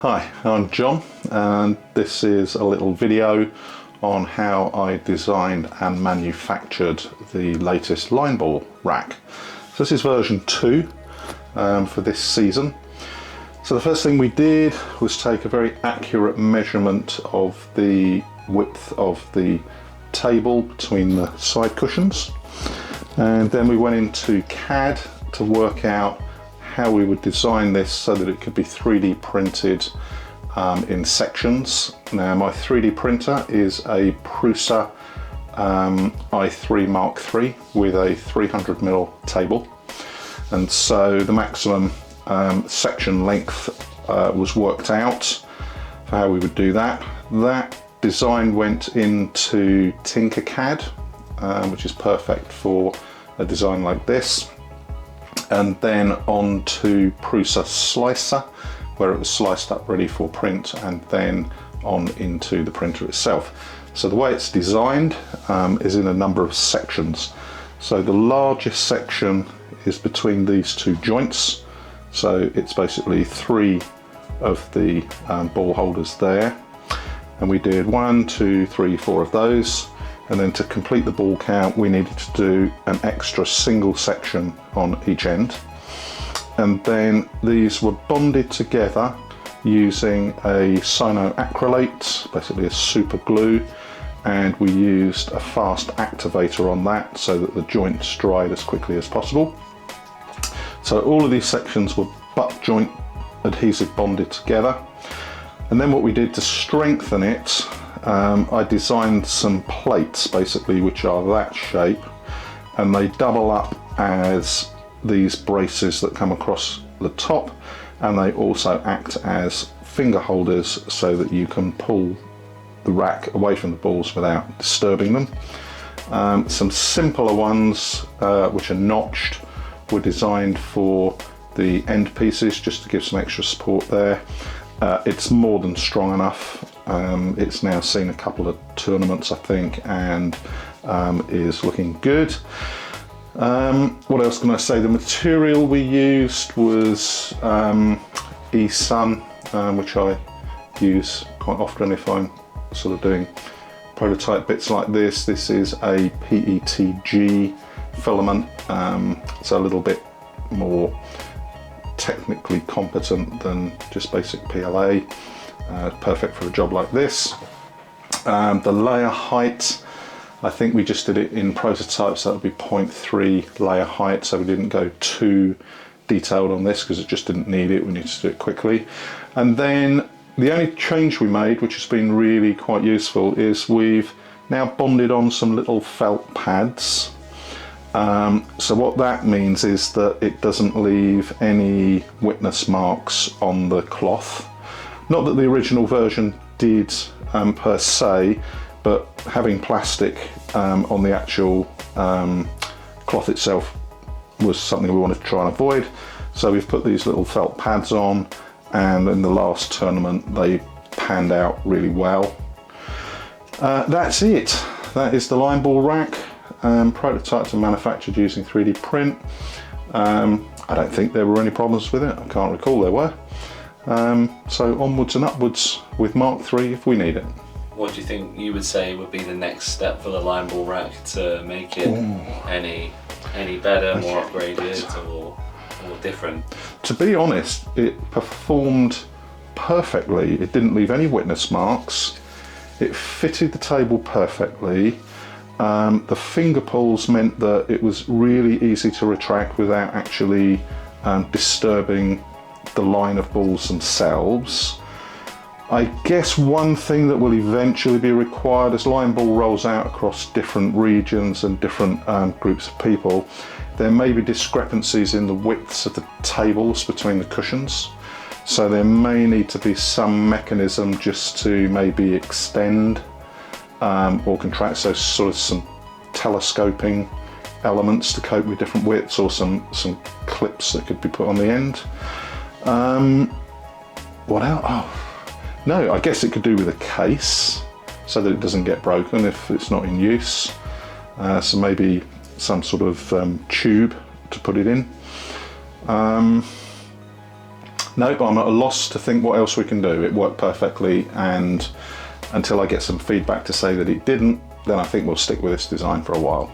Hi, I'm John, and this is a little video on how I designed and manufactured the latest line ball rack. So this is version 2 for this season. So the first thing we did was take a very accurate measurement of the width of the table between the side cushions, and then we went into CAD to work out how we would design this so that it could be 3D printed in sections. Now my 3D printer is a Prusa i3 Mark III with a 300mm table, and so the maximum section length was worked out for how we would do that. That design went into Tinkercad, which is perfect for a design like this, and then on to Prusa Slicer, where it was sliced up ready for print, and then on into the printer itself. So the way it's designed is in a number of sections. So the largest section is between these two joints, so it's basically 3 of the ball holders there, and we did 1, 2, 3, 4 of those. And then to complete the ball count, we needed to do an extra single section on each end. And then these were bonded together using a cyanoacrylate, basically a super glue, and we used a fast activator on that so that the joints dried as quickly as possible. So all of these sections were butt joint adhesive bonded together. And then what we did to strengthen it, I designed some plates basically which are that shape, and they double up as these braces that come across the top, and they also act as finger holders so that you can pull the rack away from the balls without disturbing them. Some simpler ones which are notched were designed for the end pieces, just to give some extra support there. It's more than strong enough. It's now seen a couple of tournaments, I think, and is looking good. What else can I say? The material we used was eSun, which I use quite often if I'm sort of doing prototype bits like this. This is a PETG filament, so a little bit more technically competent than just basic PLA. Perfect for a job like this. The layer height, I think we just did it in prototypes, that would be 0.3 layer height, so we didn't go too detailed on this because it just didn't need it. We needed to do it quickly. And then the only change we made, which has been really quite useful, is we've now bonded on some little felt pads. So what that means is that it doesn't leave any witness marks on the cloth. Not that the original version did per se, but having plastic on the actual cloth itself was something we wanted to try and avoid. So we've put these little felt pads on, and in the last tournament they panned out really well. That's it. That is the line ball rack, prototyped and manufactured using 3D print. I don't think there were any problems with it. I can't recall there were. So onwards and upwards with Mark III if we need it. What do you think you would say would be the next step for the line ball rack to make it any better, more upgraded, or different? To be honest, it performed perfectly. It didn't leave any witness marks. It fitted the table perfectly. The finger pulls meant that it was really easy to retract without actually disturbing the line of balls themselves. I guess one thing that will eventually be required as line ball rolls out across different regions and different groups of people, there may be discrepancies in the widths of the tables between the cushions. So there may need to be some mechanism just to maybe extend or contract, so sort of some telescoping elements to cope with different widths, or some clips that could be put on the end. What else? Oh, no, I guess it could do with a case so that it doesn't get broken if it's not in use. So maybe some sort of tube to put it in. No, but I'm at a loss to think what else we can do. It worked perfectly, and until I get some feedback to say that it didn't, then I think we'll stick with this design for a while.